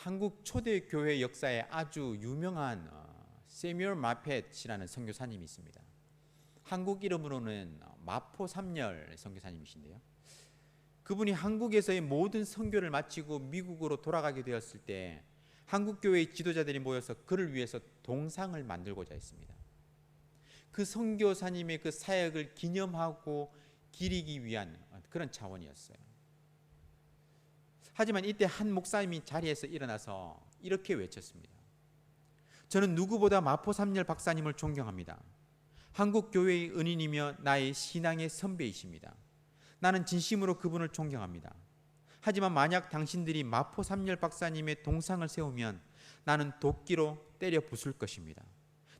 한국 초대교회 역사에 아주 유명한 세뮤얼 마펫이라는 선교사님이 있습니다. 한국 이름으로는 마포 삼열 선교사님이신데요. 그분이 한국에서의 모든 선교를 마치고 미국으로 돌아가게 되었을 때 한국교회의 지도자들이 모여서 그를 위해서 동상을 만들고자 했습니다. 그 선교사님의 그 사역을 기념하고 기리기 위한 그런 차원이었어요. 하지만 이때 한 목사님이 자리에서 일어나서 이렇게 외쳤습니다. 저는 누구보다 마포 삼열 박사님을 존경합니다. 한국 교회의 은인이며 나의 신앙의 선배이십니다. 나는 진심으로 그분을 존경합니다. 하지만 만약 당신들이 마포 삼열 박사님의 동상을 세우면 나는 도끼로 때려 부술 것입니다.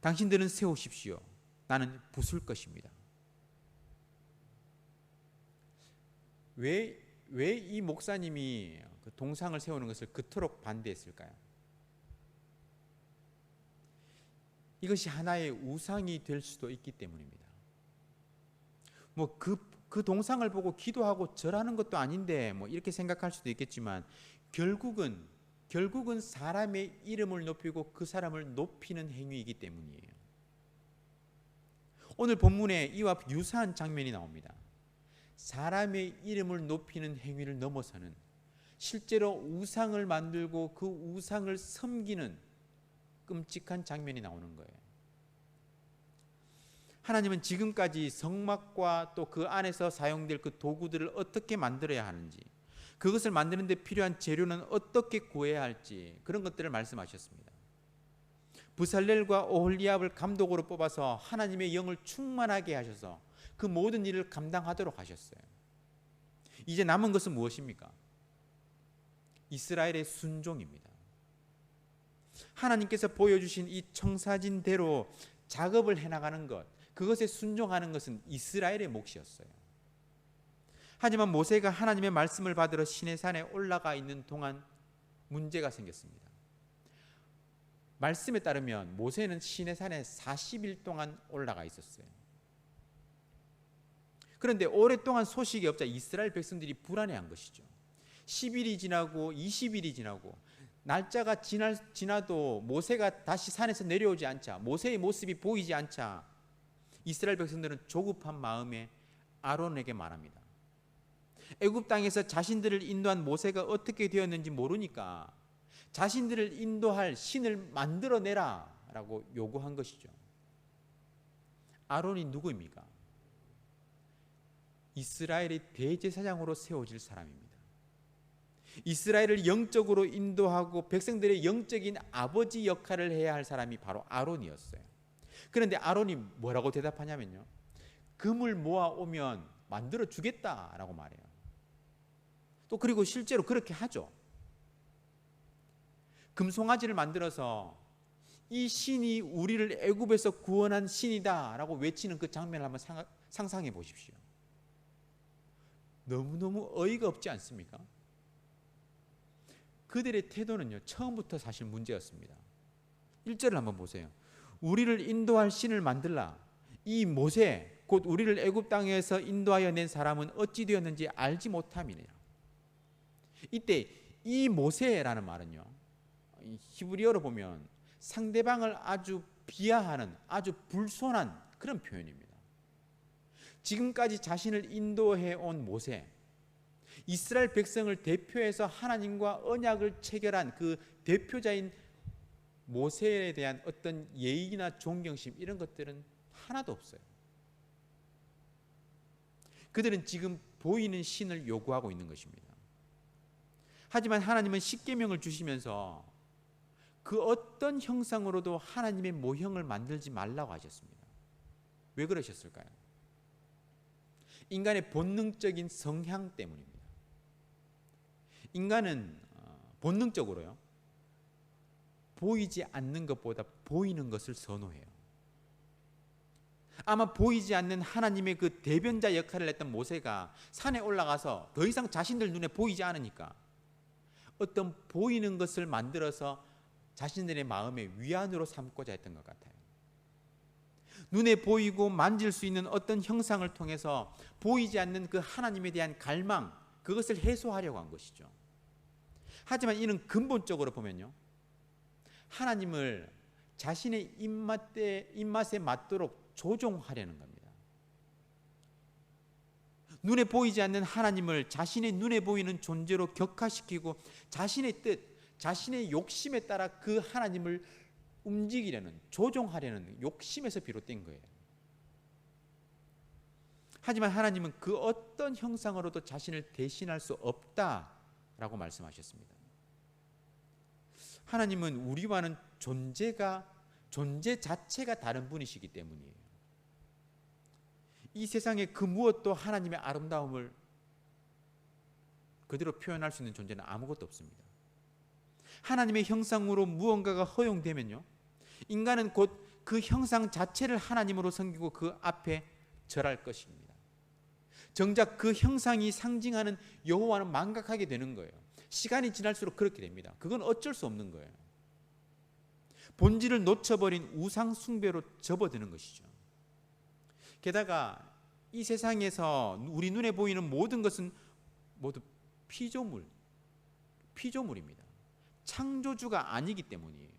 당신들은 세우십시오. 나는 부술 것입니다. 왜 이 목사님이 그 동상을 세우는 것을 그토록 반대했을까요? 이것이 하나의 우상이 될 수도 있기 때문입니다. 그 동상을 보고 기도하고 절하는 것도 아닌데 이렇게 생각할 수도 있겠지만 결국은 사람의 이름을 높이고 그 사람을 높이는 행위이기 때문이에요. 오늘 본문에 이와 유사한 장면이 나옵니다. 사람의 이름을 높이는 행위를 넘어서는 실제로 우상을 만들고 그 우상을 섬기는 끔찍한 장면이 나오는 거예요. 하나님은 지금까지 성막과 또 그 안에서 사용될 그 도구들을 어떻게 만들어야 하는지, 그것을 만드는 데 필요한 재료는 어떻게 구해야 할지 그런 것들을 말씀하셨습니다. 부살렐과 오홀리압을 감독으로 뽑아서 하나님의 영을 충만하게 하셔서 그 모든 일을 감당하도록 하셨어요. 이제 남은 것은 무엇입니까? 이스라엘의 순종입니다. 하나님께서 보여주신 이 청사진대로 작업을 해나가는 것, 그것에 순종하는 것은 이스라엘의 몫이었어요. 하지만 모세가 하나님의 말씀을 받으러 시내산에 올라가 있는 동안 문제가 생겼습니다. 말씀에 따르면 모세는 시내산에 40일 동안 올라가 있었어요. 그런데 오랫동안 소식이 없자 이스라엘 백성들이 불안해한 것이죠. 10일이 지나고 20일이 지나고 날짜가 지나도 모세가 다시 산에서 내려오지 않자, 모세의 모습이 보이지 않자 이스라엘 백성들은 조급한 마음에 아론에게 말합니다. 애굽 땅에서 자신들을 인도한 모세가 어떻게 되었는지 모르니까 자신들을 인도할 신을 만들어내라 라고 요구한 것이죠. 아론이 누구입니까? 이스라엘의 대제사장으로 세워질 사람입니다. 이스라엘을 영적으로 인도하고 백성들의 영적인 아버지 역할을 해야 할 사람이 바로 아론이었어요. 그런데 아론이 뭐라고 대답하냐면요, 금을 모아오면 만들어 주겠다라고 말해요. 또 그리고 실제로 그렇게 하죠. 금송아지를 만들어서 이 신이 우리를 애굽에서 구원한 신이다라고 외치는 그 장면을 한번 상상해 보십시오. 너무너무 어이가 없지 않습니까? 그들의 태도는요, 처음부터 사실 문제였습니다. 1절을 한번 보세요. 우리를 인도할 신을 만들라. 이 모세 곧 우리를 애굽 땅에서 인도하여 낸 사람은 어찌 되었는지 알지 못함이니라. 이때 이 모세라는 말은요, 히브리어로 보면 상대방을 아주 비하하는 아주 불손한 그런 표현입니다. 지금까지 자신을 인도해 온 모세, 이스라엘 백성을 대표해서 하나님과 언약을 체결한 그 대표자인 모세에 대한 어떤 예의나 존경심 이런 것들은 하나도 없어요. 그들은 지금 보이는 신을 요구하고 있는 것입니다. 하지만 하나님은 십계명을 주시면서 그 어떤 형상으로도 하나님의 모형을 만들지 말라고 하셨습니다. 왜 그러셨을까요? 인간의 본능적인 성향 때문입니다. 인간은 본능적으로요, 보이지 않는 것보다 보이는 것을 선호해요. 아마 보이지 않는 하나님의 그 대변자 역할을 했던 모세가 산에 올라가서 더 이상 자신들 눈에 보이지 않으니까 어떤 보이는 것을 만들어서 자신들의 마음의 위안으로 삼고자 했던 것 같아요. 눈에 보이고 만질 수 있는 어떤 형상을 통해서 보이지 않는 그 하나님에 대한 갈망, 그것을 해소하려고 한 것이죠. 하지만 이는 근본적으로 보면요, 하나님을 자신의 입맛에 맞도록 조종하려는 겁니다. 눈에 보이지 않는 하나님을 자신의 눈에 보이는 존재로 격화시키고 자신의 뜻, 자신의 욕심에 따라 그 하나님을 움직이려는, 조종하려는 욕심에서 비롯된 거예요. 하지만 하나님은 그 어떤 형상으로도 자신을 대신할 수 없다라고 말씀하셨습니다. 하나님은 우리와는 존재 자체가 다른 분이시기 때문이에요. 이 세상에 그 무엇도 하나님의 아름다움을 그대로 표현할 수 있는 존재는 아무것도 없습니다. 하나님의 형상으로 무언가가 허용되면요, 인간은 곧 그 형상 자체를 하나님으로 섬기고 그 앞에 절할 것입니다. 정작 그 형상이 상징하는 여호와는 망각하게 되는 거예요. 시간이 지날수록 그렇게 됩니다. 그건 어쩔 수 없는 거예요. 본질을 놓쳐버린 우상 숭배로 접어드는 것이죠. 게다가 이 세상에서 우리 눈에 보이는 모든 것은 모두 피조물입니다. 창조주가 아니기 때문이에요.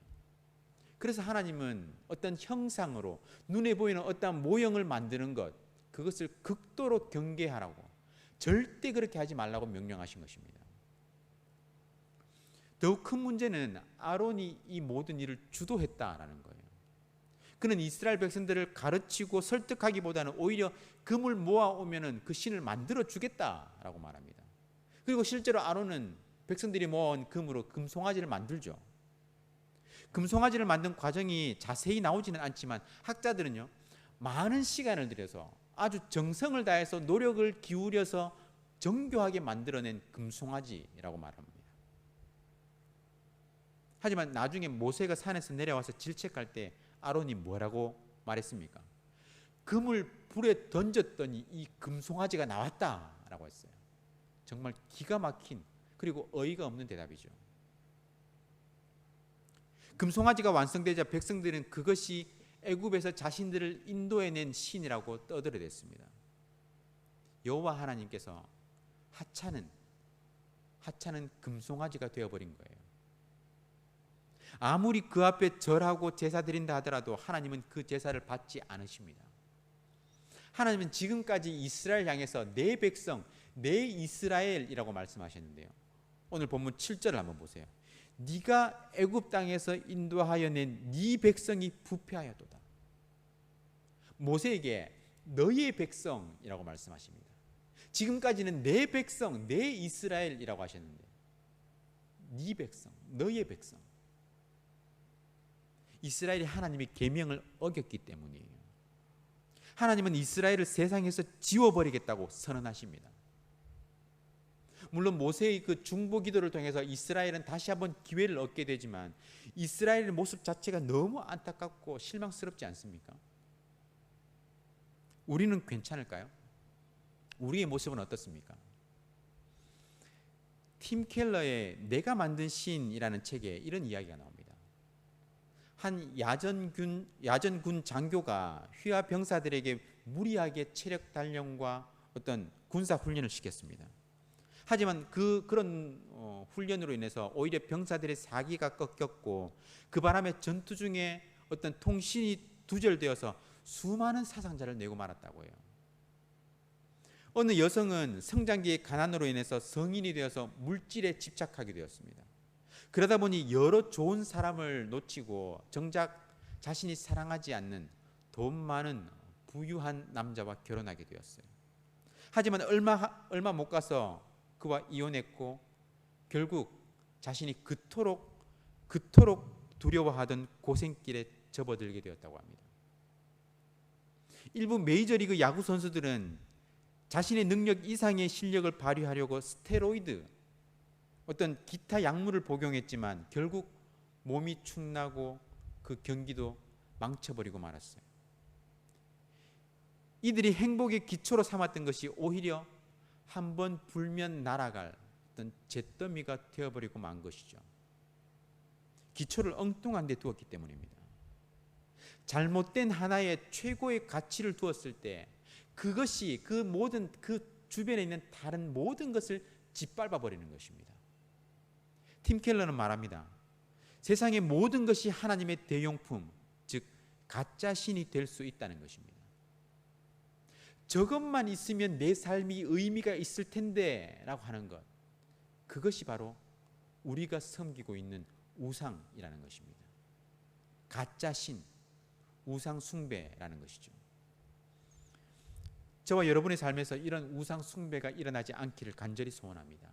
그래서 하나님은 어떤 형상으로 눈에 보이는 어떤 모형을 만드는 것, 그것을 극도로 경계하라고, 절대 그렇게 하지 말라고 명령하신 것입니다. 더욱 큰 문제는 아론이 이 모든 일을 주도했다라는 거예요. 그는 이스라엘 백성들을 가르치고 설득하기보다는 오히려 금을 모아오면 그 신을 만들어 주겠다라고 말합니다. 그리고 실제로 아론은 백성들이 모은 금으로 금송아지를 만들죠. 금송아지를 만든 과정이 자세히 나오지는 않지만 학자들은요, 많은 시간을 들여서 아주 정성을 다해서 노력을 기울여서 정교하게 만들어낸 금송아지라고 말합니다. 하지만 나중에 모세가 산에서 내려와서 질책할 때 아론이 뭐라고 말했습니까? 금을 불에 던졌더니 이 금송아지가 나왔다라고 했어요. 정말 기가 막힌, 그리고 어이가 없는 대답이죠. 금송아지가 완성되자 백성들은 그것이 애굽에서 자신들을 인도해낸 신이라고 떠들어댔습니다. 여호와 하나님께서 하찮은 금송아지가 되어버린 거예요. 아무리 그 앞에 절하고 제사 드린다 하더라도 하나님은 그 제사를 받지 않으십니다. 하나님은 지금까지 이스라엘 향해서 내 백성, 내 이스라엘이라고 말씀하셨는데요, 오늘 본문 7절을 한번 보세요. 네가 애굽 땅에서 인도하여 낸 네 백성이 부패하였도다. 모세에게 너희의 백성이라고 말씀하십니다. 지금까지는 내 백성, 내 이스라엘이라고 하셨는데 네 백성, 너희의 백성. 이스라엘이 하나님의 계명을 어겼기 때문이에요. 하나님은 이스라엘을 세상에서 지워버리겠다고 선언하십니다. 물론 모세의 그 중보 기도를 통해서 이스라엘은 다시 한번 기회를 얻게 되지만 이스라엘의 모습 자체가 너무 안타깝고 실망스럽지 않습니까? 우리는 괜찮을까요? 우리의 모습은 어떻습니까? 팀 켈러의 내가 만든 신이라는 책에 이런 이야기가 나옵니다. 한 야전군 장교가 휘하 병사들에게 무리하게 체력 단련과 어떤 군사 훈련을 시켰습니다. 하지만 그런 훈련으로 인해서 오히려 병사들의 사기가 꺾였고 그 바람에 전투 중에 어떤 통신이 두절되어서 수많은 사상자를 내고 말았다고 해요. 어느 여성은 성장기의 가난으로 인해서 성인이 되어서 물질에 집착하게 되었습니다. 그러다 보니 여러 좋은 사람을 놓치고 정작 자신이 사랑하지 않는 돈 많은 부유한 남자와 결혼하게 되었어요. 하지만 얼마 못 가서 그와 이혼했고 결국 자신이 그토록 두려워하던 고생길에 접어들게 되었다고 합니다. 일부 메이저리그 야구 선수들은 자신의 능력 이상의 실력을 발휘하려고 스테로이드, 어떤 기타 약물을 복용했지만 결국 몸이 축나고 그 경기도 망쳐버리고 말았어요. 이들이 행복의 기초로 삼았던 것이 오히려 한번 불면 날아갈 어떤 잿더미가 되어버리고 만 것이죠. 기초를 엉뚱한 데 두었기 때문입니다. 잘못된 하나의 최고의 가치를 두었을 때 그것이 그 모든 그 주변에 있는 다른 모든 것을 짓밟아 버리는 것입니다. 팀 켈러는 말합니다. 세상의 모든 것이 하나님의 대용품, 즉 가짜 신이 될 수 있다는 것입니다. 저것만 있으면 내 삶이 의미가 있을 텐데 라고 하는 것, 그것이 바로 우리가 섬기고 있는 우상이라는 것입니다. 가짜 신, 우상 숭배라는 것이죠. 저와 여러분의 삶에서 이런 우상 숭배가 일어나지 않기를 간절히 소원합니다.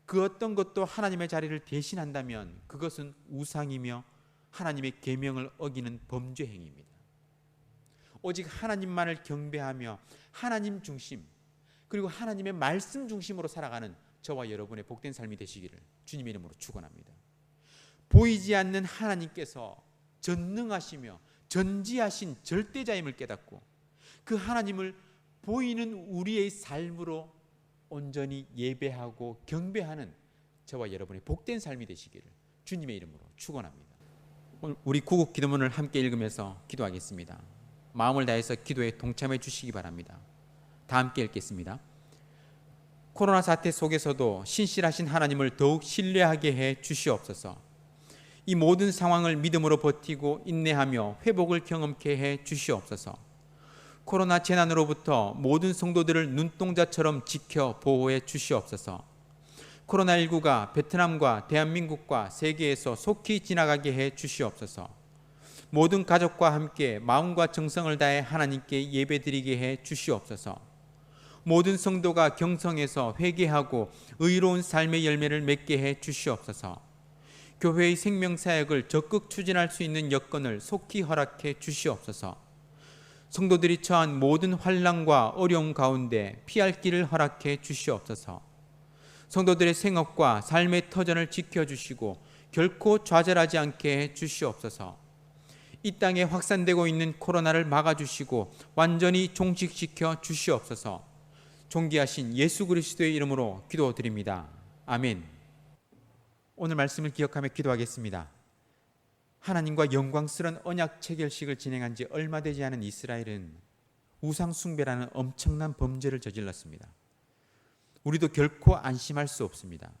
그 어떤 것도 하나님의 자리를 대신한다면 그것은 우상이며 하나님의 계명을 어기는 범죄 행위입니다. 오직 하나님만을 경배하며 하나님 중심, 그리고 하나님의 말씀 중심으로 살아가는 저와 여러분의 복된 삶이 되시기를 주님의 이름으로 축원합니다. 보이지 않는 하나님께서 전능하시며 전지하신 절대자임을 깨닫고 그 하나님을 보이는 우리의 삶으로 온전히 예배하고 경배하는 저와 여러분의 복된 삶이 되시기를 주님의 이름으로 축원합니다. 오늘 우리 구국 기도문을 함께 읽으면서 기도하겠습니다. 마음을 다해서 기도에 동참해 주시기 바랍니다. 다 함께 읽겠습니다. 코로나 사태 속에서도 신실하신 하나님을 더욱 신뢰하게 해 주시옵소서. 이 모든 상황을 믿음으로 버티고 인내하며 회복을 경험케 해 주시옵소서. 코로나 재난으로부터 모든 성도들을 눈동자처럼 지켜 보호해 주시옵소서. 코로나19가 베트남과 대한민국과 세계에서 속히 지나가게 해 주시옵소서. 모든 가족과 함께 마음과 정성을 다해 하나님께 예배드리게 해 주시옵소서. 모든 성도가 경성에서 회개하고 의로운 삶의 열매를 맺게 해 주시옵소서. 교회의 생명사역을 적극 추진할 수 있는 여건을 속히 허락해 주시옵소서. 성도들이 처한 모든 환난과 어려움 가운데 피할 길을 허락해 주시옵소서. 성도들의 생업과 삶의 터전을 지켜주시고 결코 좌절하지 않게 해 주시옵소서. 이 땅에 확산되고 있는 코로나를 막아주시고 완전히 종식시켜 주시옵소서. 존귀하신 예수 그리스도의 이름으로 기도드립니다. 아멘. 오늘 말씀을 기억하며 기도하겠습니다. 하나님과 영광스러운 언약 체결식을 진행한 지 얼마 되지 않은 이스라엘은 우상 숭배라는 엄청난 범죄를 저질렀습니다. 우리도 결코 안심할 수 없습니다.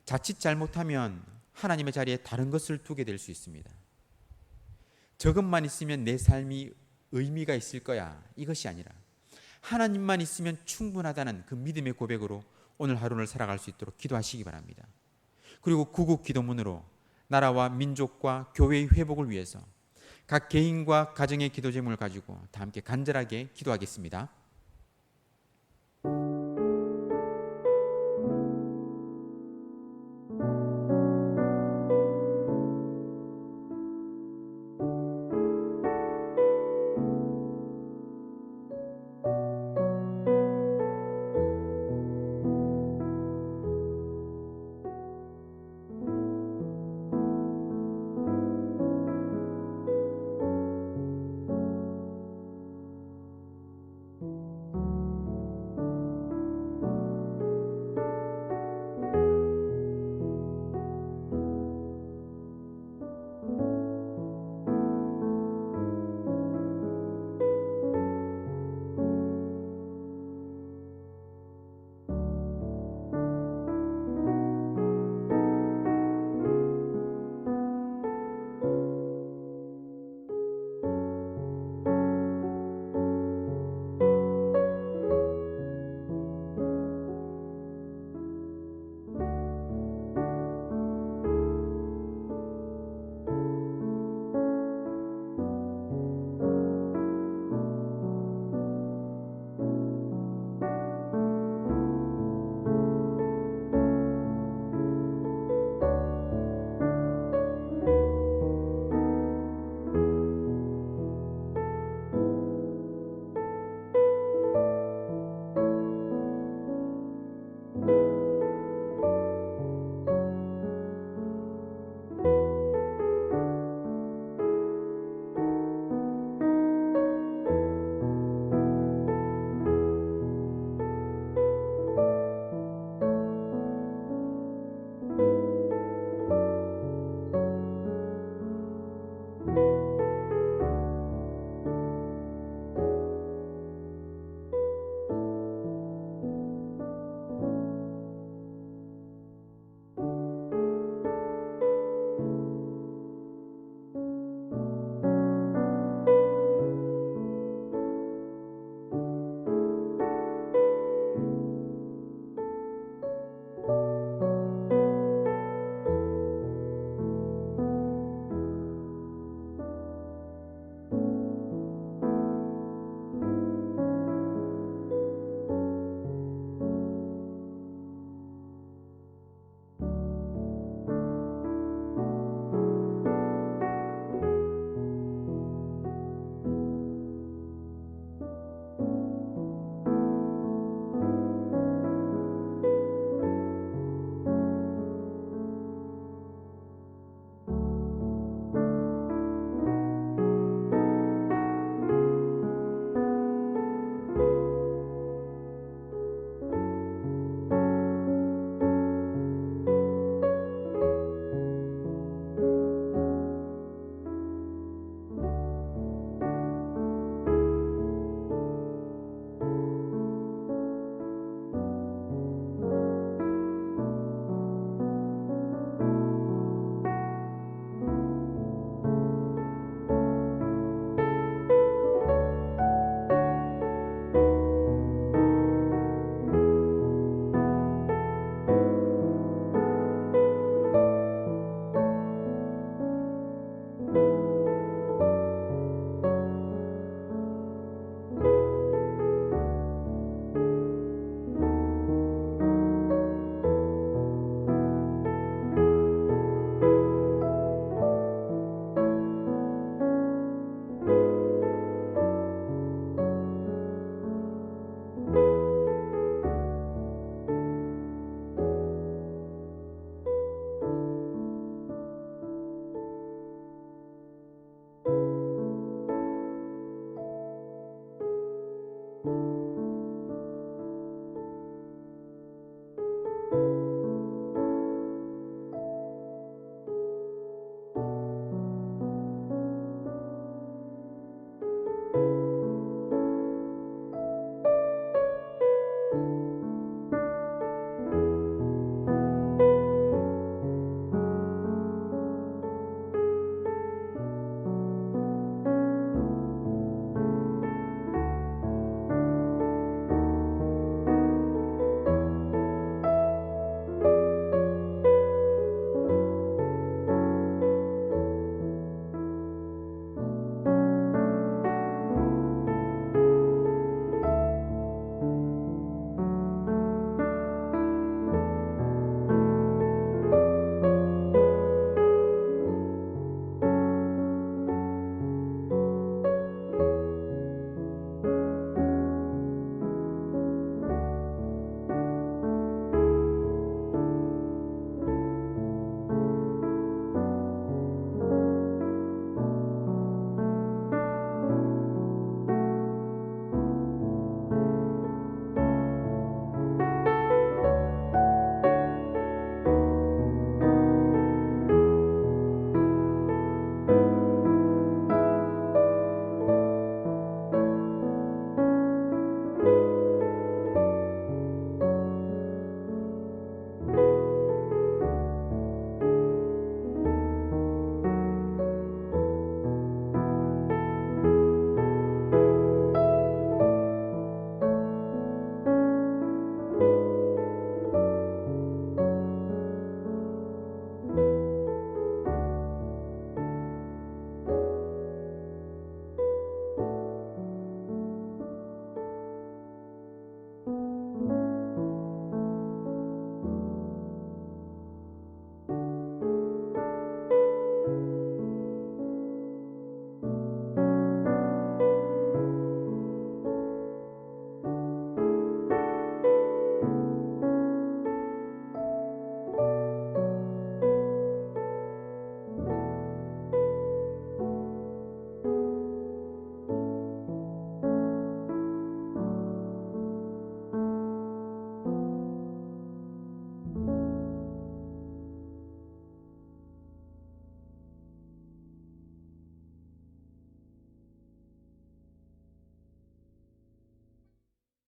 자칫 잘못하면 하나님의 자리에 다른 것을 두게 될 수 있습니다. 저것만 있으면 내 삶이 의미가 있을 거야, 이것이 아니라 하나님만 있으면 충분하다는 그 믿음의 고백으로 오늘 하루를 살아갈 수 있도록 기도하시기 바랍니다. 그리고 구국 기도문으로 나라와 민족과 교회의 회복을 위해서 각 개인과 가정의 기도 제목을 가지고 다 함께 간절하게 기도하겠습니다.